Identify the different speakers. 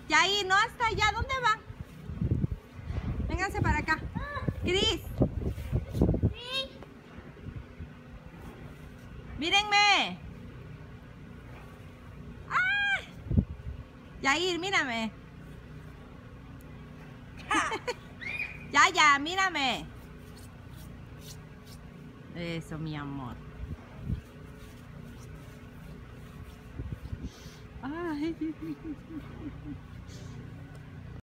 Speaker 1: Yair, no hasta allá. ¿Dónde va? Vénganse para acá. Cris.
Speaker 2: Sí.
Speaker 1: Mírenme. ¡Ah! Yair, mírame. Ya, mírame. Eso, mi amor. Ay.